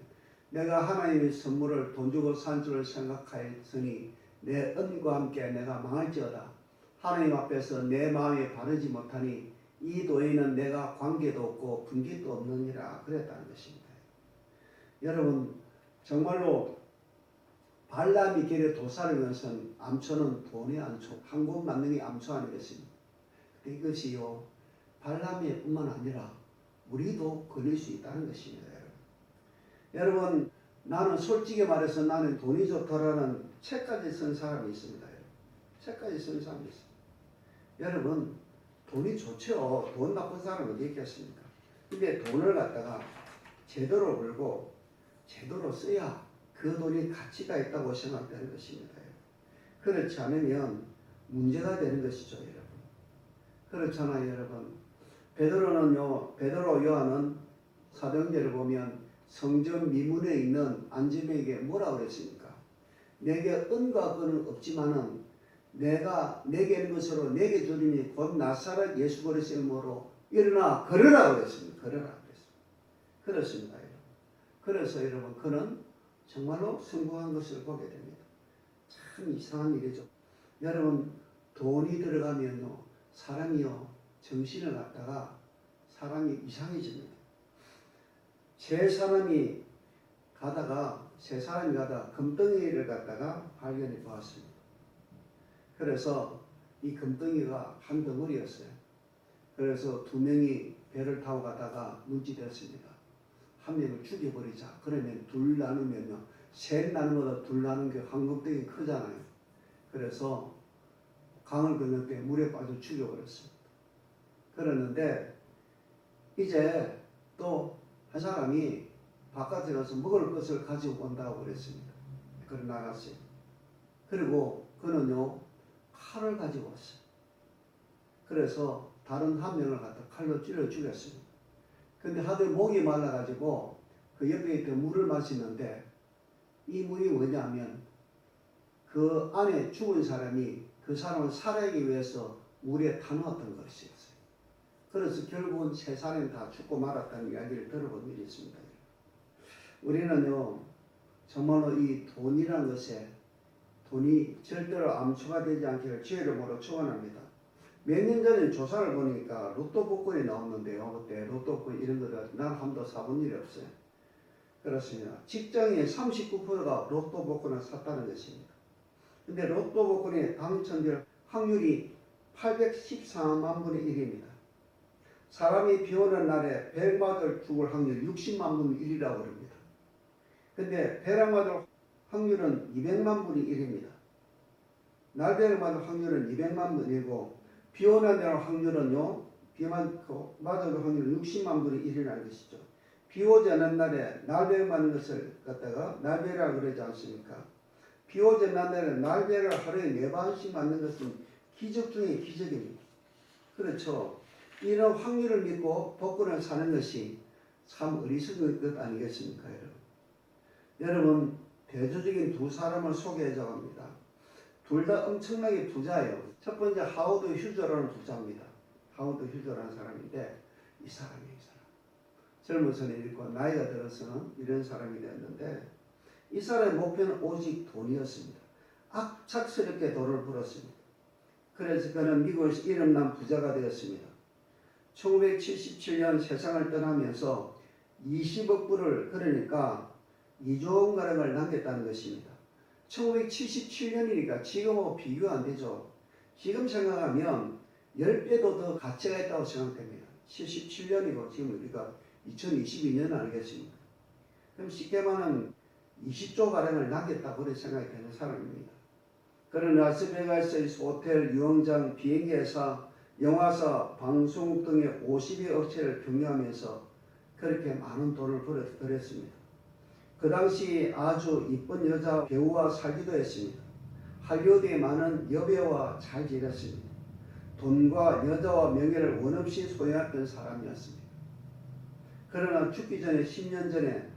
내가 하나님의 선물을 돈 주고 산 줄을 생각하였으니 내 은과 함께 내가 망할지어다. 하나님 앞에서 내 마음에 바르지 못하니 이 도에는 내가 관계도 없고 분기도 없느니라 그랬다는 것입니다. 여러분, 정말로 발람이 길에 도살을 면선 암초는 돈의 암초, 한국 만능의 암초 아니겠습니까? 이것이요 발람이 뿐만 아니라 우리도 걸릴 수 있다는 것입니다. 여러분. 여러분 나는 솔직히 말해서 나는 돈이 좋다라는 책까지 쓴 사람이 있습니다. 책까지 쓴 사람이 있습니다. 여러분 돈이 좋죠. 돈 나쁜 사람은 어디 있겠습니까? 근데 돈을 갖다가 제대로 벌고 제대로 써야 그 돈이 가치가 있다고 생각되는 것입니다. 그렇지 않으면 문제가 되는 것이죠, 여러분. 그렇잖아요, 여러분. 베드로 요한은 사도행전을 보면 성전 미문에 있는 안지메에게 뭐라고 그랬습니까? 내게 은과 금은 없지만은 내게 있는 것으로 내게 주리니 곧 나사렛 예수 그리스도의 이름으로 일어나 걸으라 그랬습니다. 걸으라 그랬습니다. 그렇습니다, 여러분. 그래서 여러분 그는 정말로 성공한 것을 보게 됩니다. 참 이상한 일이죠. 여러분 돈이 들어가면요 사람이요 정신을 갖다가 사람이 이상해집니다. 세 사람이 가다가 금덩이를 갖다가 발견해 보았습니다. 그래서 이 금덩이가 한 덩어리였어요. 그래서 두 명이 배를 타고 가다가 눈치됐습니다. 한 명을 죽여버리자. 그러면 둘 나누면요. 셋 나누보다 둘 나누는 게 황금덩이 크잖아요. 그래서 강을 건널 때 물에 빠져 죽여버렸습니다. 그러는데 이제 또 한 사람이 바깥에 가서 먹을 것을 가지고 온다고 그랬습니다. 그래 나갔어요. 그리고 그는요 칼을 가지고 왔어요. 그래서 다른 한 명을 갖다 칼로 찔러 죽였습니다. 근데 하도 목이 말라가지고 그 옆에 있던 물을 마시는데 이 물이 뭐냐면 그 안에 죽은 사람이 그 사람을 살해하기 위해서 물에 타놓았던 것이었어요. 그래서 결국은 세 사람이 다 죽고 말았다는 이야기를 들어본 일이 있습니다. 우리는요 정말로 이 돈이라는 것에 돈이 절대로 암초가 되지 않기를 주의 이름으로 축원합니다. 몇 년 전에 조사를 보니까 로또 복권이 나왔는데요. 그때 로또 복권 이런 거를 난 한 번도 사본 일이 없어요. 그렇습니다. 직장인 39%가 로또 복권을 샀다는 것입니다. 근데 로또 복권이 당첨될 확률이 814만 분의 1입니다. 사람이 비 오는 날에 배 맞을 죽을 확률 60만 분의 1이라고 합니다. 근데 배랑 맞을 확률은 200만 분의 1입니다. 날배를 맞을 확률은 200만 분의 1이고 비 오는 날 확률은요. 비 맞을 확률은 60만 분의 1이라는 것이죠. 비 오지 않은 날에 날배를 맞는 것을 갖다가 날배라고 그러지 않습니까? 비 오지 않는 날에 날배를 하루에 4번씩 맞는 것은 기적 중에 기적입니다. 그렇죠. 이런 확률을 믿고 복권을 사는 것이 참 어리석은 것 아니겠습니까, 여러분? 여러분, 대조적인 두 사람을 소개해줘 합니다. 둘 다 엄청나게 부자예요. 첫 번째 하워드 휴저라는 부자입니다. 하워드 휴저라는 사람인데 이 사람. 젊어서는 이렇고 나이가 들어서는 이런 사람이 됐는데 이 사람의 목표는 오직 돈이었습니다. 악착스럽게 돈을 벌었습니다. 그래서 그는 미국에서 이름난 부자가 되었습니다. 1977년 세상을 떠나면서 20억 불을 그러니까 2조 가량을 남겼다는 것입니다. 1977년이니까 지금하고 비교가 안 되죠. 지금 생각하면 10배도 더 가치가 있다고 생각됩니다. 77년이고 지금 우리가 2022년 알겠습니까? 그럼 쉽게 말하면 20조 가량을 남겼다고 그렇게 생각이 되는 사람입니다. 그는 라스베가스에서 호텔, 유흥장, 비행기회사, 영화사, 방송국 등의 50여 업체를 경영하면서 그렇게 많은 돈을 벌었습니다. 그 당시 아주 이쁜 여자 배우와 살기도 했습니다. 할리우드에 많은 여배우와 잘 지냈습니다. 돈과 여자와 명예를 원없이 소유했던 사람이었습니다. 그러나 죽기 전에 10년 전에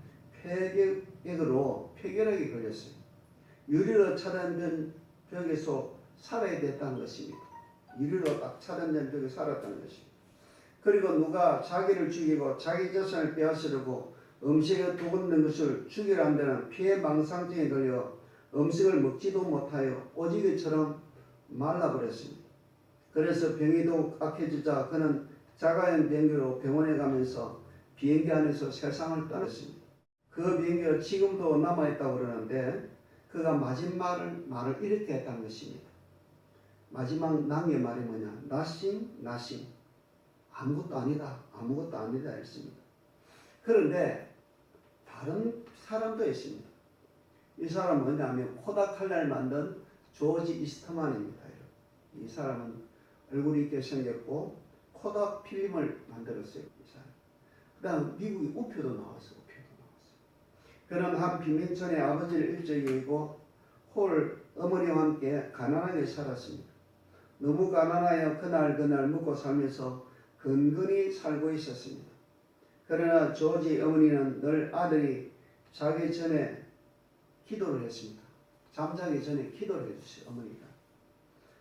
폐결핵으로 폐결핵이 걸렸어요. 유리로 차단된 벽에서 살아야 됐다는 것입니다. 유리로 딱 차단된 벽에 살았다는 것입니다. 그리고 누가 자기를 죽이고 자기 재산을 빼앗으려고 음식에毒넣은 것을 죽이려 한다는 피해망상증에 걸려 음식을 먹지도 못하여 오지게처럼 말라버렸습니다. 그래서 병이 더욱 악해지자 그는 자가용 비행기로 병원에 가면서 비행기 안에서 세상을 떠났습니다. 그 비행기가 지금도 남아있다고 그러는데 그가 마지막 말을 이렇게 했다는 것입니다. 마지막 낭의 말이 뭐냐? nothing. 아무것도 아니다. 아무것도 아니다 했습니다. 그런데 다른 사람도 있습니다. 이 사람은 뭐냐면 코닥 칼날 만든 조지 이스트만입니다. 이 사람은 얼굴이 있게 생겼고 코닥 필름을 만들었어요. 이 사람. 그 다음 미국의 우표도 나왔어요. 그는 한 빈민촌의 아버지를 일찍 잃고 홀 어머니와 함께 가난하게 살았습니다. 너무 가난하여 그날 먹고 살면서 근근히 살고 있었습니다. 그러나 조지 어머니는 늘 아들이 자기 전에 기도를 했습니다. 잠자기 전에 기도를 해주세요.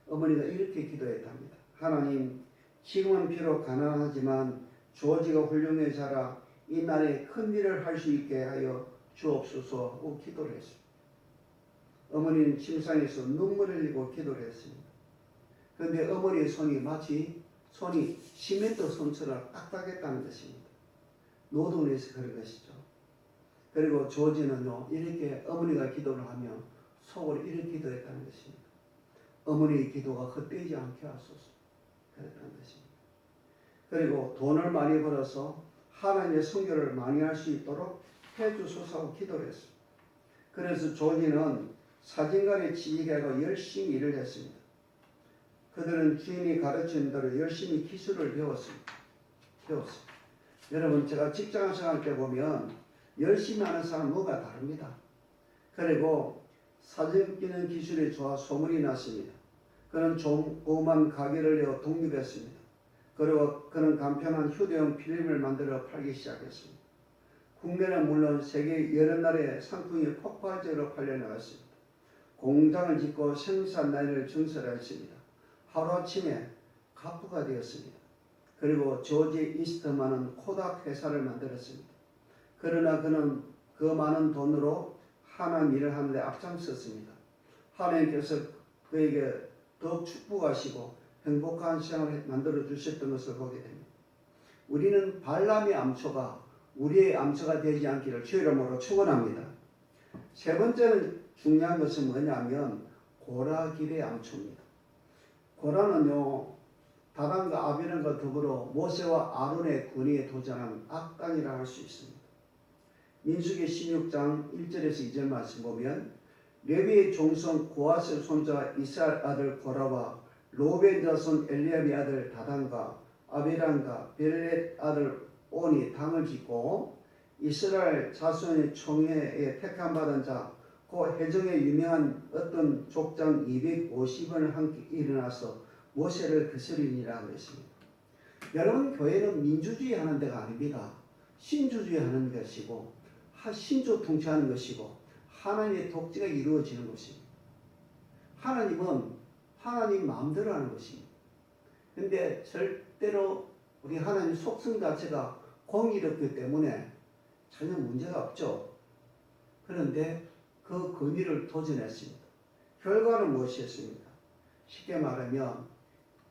어머니가 이렇게 기도했답니다. 하나님, 지금은 비록 가난하지만 조지가 훌륭해 자라 이 나라에 큰 일을 할 수 있게 하여 주옵소서 하고 기도를 했습니다. 어머니는 침상에서 눈물을 흘리고 기도를 했습니다. 그런데 어머니의 손이 마치 시멘트 손처럼 딱딱했다는 것입니다. 노동을 해서 그런 것이죠. 그리고 조지는요, 이렇게 어머니가 기도를 하며 속으로 이렇게 기도했다는 것입니다. 어머니의 기도가 헛되지 않게 하소서. 그랬다는 것입니다. 그리고 돈을 많이 벌어서 하나님의 선교를 많이 할 수 있도록 해주소서 하고 기도를 했습니다. 그래서 조지는 사진관에 취직하고 열심히 일을 했습니다. 그들은 주인이 가르친 대로 열심히 기술을 배웠습니다. 여러분, 제가 직장 생활 때 보면 열심히 하는 사람 뭐가 다릅니다. 그리고 사진 찍는 기술이 좋아 소문이 났습니다. 그는 조그만 가게를 내어 독립했습니다. 그리고 그는 간편한 휴대용 필름을 만들어 팔기 시작했습니다. 국내는 물론 세계 여러 나라의 상품이 폭발적으로 팔려나갔습니다. 공장을 짓고 생산 라인을 증설했습니다. 하루아침에 가부가 되었습니다. 그리고 조지 이스트만은 코닥 회사를 만들었습니다. 그러나 그는 그 많은 돈으로 하나님 일을 하는데 앞장섰습니다. 하나님께서 그에게 더욱 축복하시고 행복한 생활을 만들어 주셨던 것을 보게 됩니다. 우리는 발람의 암초가 우리의 암초가 되지 않기를 주의 이름으로 축원합니다. 세 번째는 중요한 것은 뭐냐면 고라길의 암초입니다. 고라는요, 다단과 아비람과 더불어 모세와 아론의 군위에 도전한 악당이라 할 수 있습니다. 민수기 16장 1절에서 2절 말씀 보면 레위의 종손 고핫의 손자 이스라엘 아들 고라와 로벤 자손 엘리압의 아들 다단과 아비람과 벨렛 아들 온이 당을 짓고 이스라엘 자손의 총회에 택함받은 자 그 해정에 유명한 어떤 족장 250원을 함께 일어나서 모세를 거스리니라 그랬습니다. 여러분, 교회는 민주주의 하는 데가 아닙니다. 신주주의 하는 것이고 신조 통치하는 것이고 하나님의 독재가 이루어지는 것입니다. 하나님은 하나님 마음대로 하는 것입니다. 그런데 절대로 우리 하나님 속성 자체가 공의롭기 때문에 전혀 문제가 없죠. 그런데 그 권위를 도전했습니다. 결과는 무엇이었습니까? 쉽게 말하면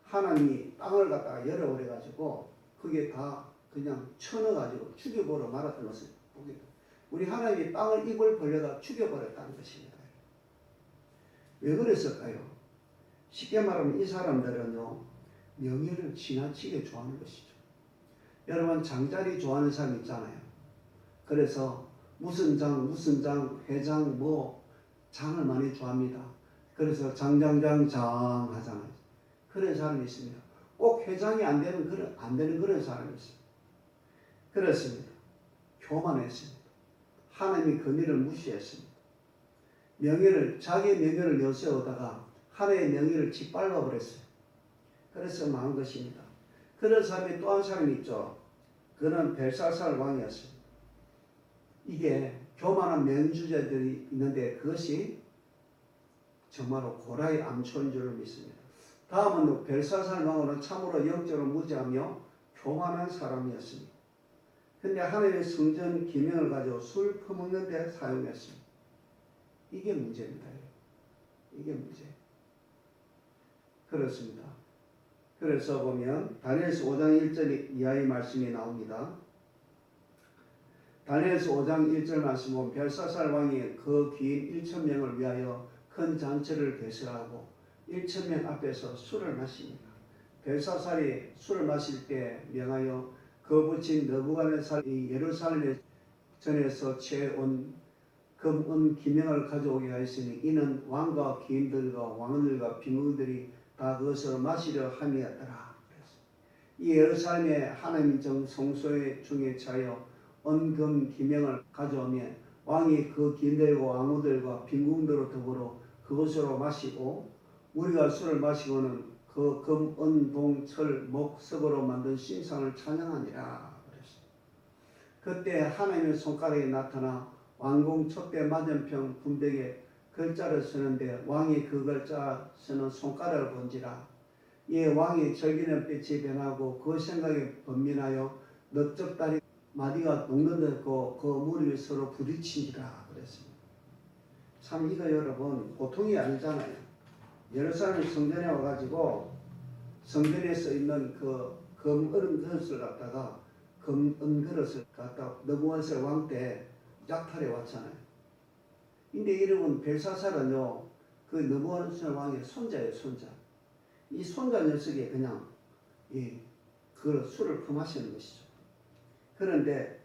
하나님이 땅을 갖다가 열어버려가지고 그게 다 그냥 쳐넣어가지고 죽여버려 말았던 것을 보게 됩니다. 우리 하나님이 땅을 입을 벌려다 죽여버렸다는 것입니다. 왜 그랬을까요? 쉽게 말하면 이 사람들은요, 명예를 지나치게 좋아하는 것이죠. 여러분, 장자리 좋아하는 사람 있잖아요. 그래서 무슨 장, 회장, 장을 많이 좋아합니다. 그래서 장 하잖아요. 그런 사람이 있습니다. 꼭 회장이 안 되는 그런 사람이 있습니다. 그렇습니다. 교만했습니다. 하나님의 권위를 무시했습니다. 자기의 명예를 내세우다가 하나님의 명예를 짓밟아 버렸어요. 그래서 망한 것입니다. 그런 사람이 또 한 사람이 있죠. 그는 벨사살 왕이었습니다. 이게 교만한 명주자들이 있는데 그것이 정말로 고라의 암초인 줄을 믿습니다. 다음은 벨사살 왕은 참으로 영적으로 무지하며 교만한 사람이었습니다. 그런데 하나님의 성전 기명을 가지고 술 퍼먹는 데 사용했습니다. 이게 문제입니다. 이게 문제. 그렇습니다. 그래서 보면 다니엘서 5장 1절 이하의 말씀이 나옵니다. 다니엘서 5장 1절 말씀 보면 벨사살 왕이 그 귀인 1,000명을 위하여 큰 잔치를 개설하고 1,000명 앞에서 술을 마십니다. 벨사살이 술을 마실 때 명하여 그 붙인 느부갓네살이 예루살렘에 전에서 채운 금은 기명을 가져오게 하였으니 이는 왕과 귀인들과 왕들과 빈궁들이 다 그것을 마시려 함이었더라. 이 예루살렘의 하나님 정 성소 중에 차여 은금 기명을 가져오며 왕이 그 귀인들과 왕후들과 빈궁들로 더불어 그것으로 마시고 우리가 술을 마시고는 그 금, 은, 동, 철, 목, 석으로 만든 신상을 찬양하니라. 그때 하나님의 손가락이 나타나 왕궁 촛대 맞은편 군벽에 글자를 쓰는데 왕이 그 글자 쓰는 손가락을 본지라. 이에 왕이 절기는 빛이 변하고 그 생각에 번민하여 넓적다리 마디가 녹는다고 그 무릎이 서로 부딪히니라 그랬습니다. 참 이거 여러분 보통이 아니잖아요. 예루살렘 성전에 와가지고 성전에 써 있는 그 금은 그릇을 갖다가 금은 그릇을 갖다 느부갓네살 왕 때 약탈해 왔잖아요. 근데 이름은 벨사살은요 그 느부갓네살 왕의 손자예요, 손자. 이 손자 녀석이 그냥 그 술을 퍼마시는 것이죠. 그런데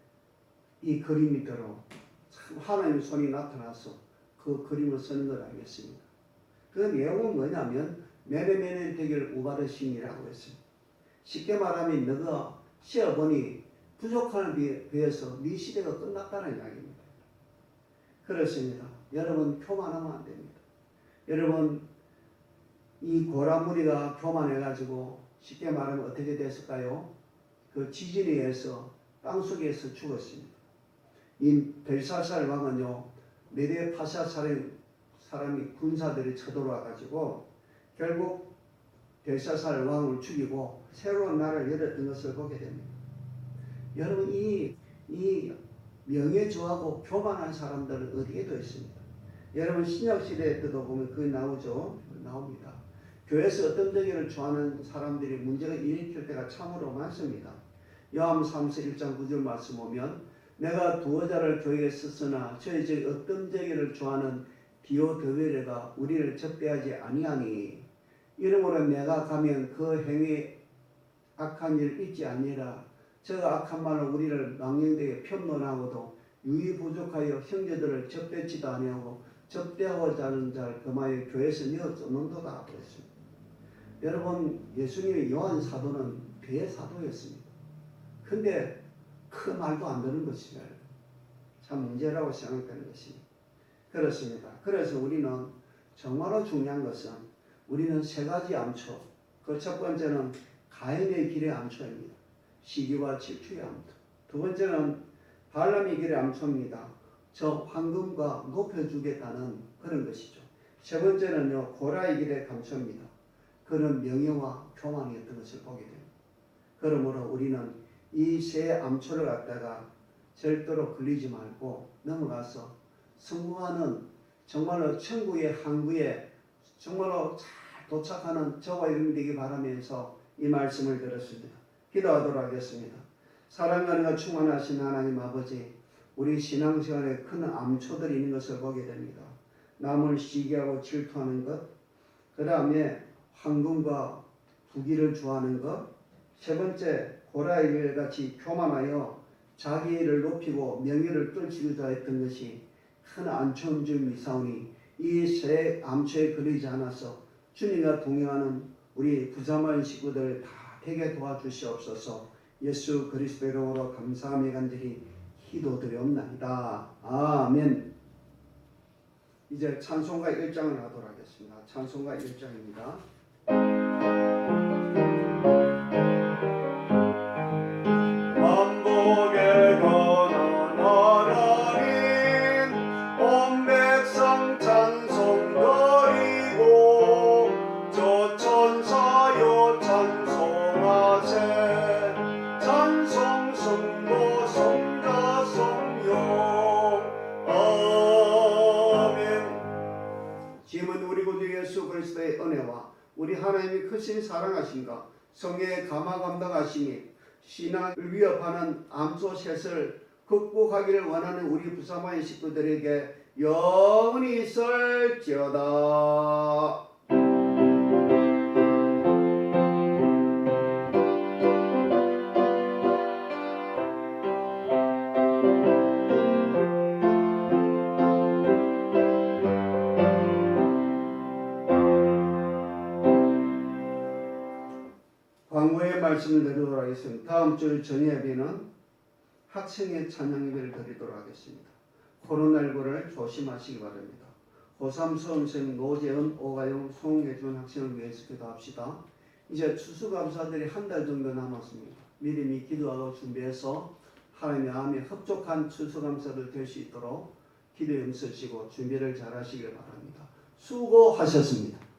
이 그림이 들어 참 하나님의 손이 나타나서 그 그림을 쓰는 걸 알겠습니다. 그 내용은 뭐냐면 메레메네 대결 우바르신이라고 했습니다. 쉽게 말하면 너가 시어보니 부족함에 비해서 네 시대가 끝났다는 이야기입니다. 그렇습니다. 여러분 교만하면 안 됩니다. 여러분 이 고라무리가 교만해가지고 쉽게 말하면 어떻게 됐을까요? 그 지진에 의해서 땅속에서 죽었습니다. 이 벨사살 왕은요 메데 파샤 사람이 군사들이 쳐들어와가지고 결국 벨사살 왕을 죽이고 새로운 나라를 열었던 것을 보게 됩니다. 여러분 이 명예조하고 교만한 사람들은 어디에도 있습니다. 여러분 신약시대 때도 보면 그게 나옵니다. 교회에서 어떤 되기를 좋아하는 사람들이 문제가 일으킬 때가 참으로 많습니다. 요한복음 3서 1장 9절 말씀 보면 내가 두어 자를 교회에 썼으나 저희 중 어떤 되기를 좋아하는 디오드베레가 우리를 접대하지 아니하니 이러므로 내가 가면 그 행위 악한 일 잊지 아니라 저 악한 말로 우리를 망령되게 편론하고도 유의 부족하여 형제들을 접대치도 아니하고 접대하고자 하는 자를 금하여 교회에서 내어 쫓는도다 그랬습니다. 여러분 예수님의 요한 사도는 대사도였습니다. 근데 그 말도 안 되는 것이죠. 참 문제라고 생각되는 것입니다. 그렇습니다. 그래서 우리는 정말로 중요한 것은 우리는 세 가지 암초. 그 첫 번째는 가인의 길의 암초입니다. 시기와 질투의 암초. 두 번째는 발람의 길의 암초입니다. 저 황금과 높여주겠다는 그런 것이죠. 세 번째는요 고라의 길의 감초입니다. 그는 명예와 교만이었던 것을 보게 됩니다. 그러므로 우리는 이 세 암초를 갖다가 절대로 걸리지 말고 넘어가서 성공하는 정말로 천국의 항구에 정말로 잘 도착하는 저와 여러분이 되기 바라면서 이 말씀을 들었습니다. 기도하도록 하겠습니다. 사랑과 충만하신 하나님 아버지, 우리 신앙생활에 큰 암초들이 있는 것을 보게 됩니다. 남을 시기하고 질투하는 것, 그 다음에 황금과 부귀를 좋아하는 것, 세 번째 고라의 같이 교만하여 자기를 높이고 명예를 떨치고자 했던 것이 큰 암초인 줄 미사오니 이 세 암초에 걸리지 않아서 주님과 동행하는 우리 부자만 식구들 다 되게 도와주시옵소서. 예수 그리스도의 이름으로 감사하며 간절히 기도드리옵나이다. 아멘. 이제 찬송가 1장을 하도록 하겠습니다. 찬송가 1장입니다. 만복의 가난 하나님 온 백성 찬송 드리고 저 천사여 찬송하세 찬송 성도 성자 성령 아멘. 지금은 우리 구주 예수 그리스도의 은혜와 우리 하나님이 크신 사랑하심과 성령의 감화 감당하심이 신앙을 위협하는 암소 셋을 극복하기를 원하는 우리 부사마의 식구들에게 영원히 있을지어다. 광고의 말씀을 드리도록 하겠습니다. 다음 주 전예배는 학생의 찬양 예배를 드리도록 하겠습니다. 코로나19를 조심하시기 바랍니다. 고3 수험생 노재은, 오가영, 송혜준 학생을 위해서 기도합시다. 이제 추수감사들이 한 달 정도 남았습니다. 미리 기도하고 준비해서 하나님의 마음에 흡족한 추수감사들 될 수 있도록 기도에 힘쓰시고 준비를 잘 하시길 바랍니다. 수고하셨습니다.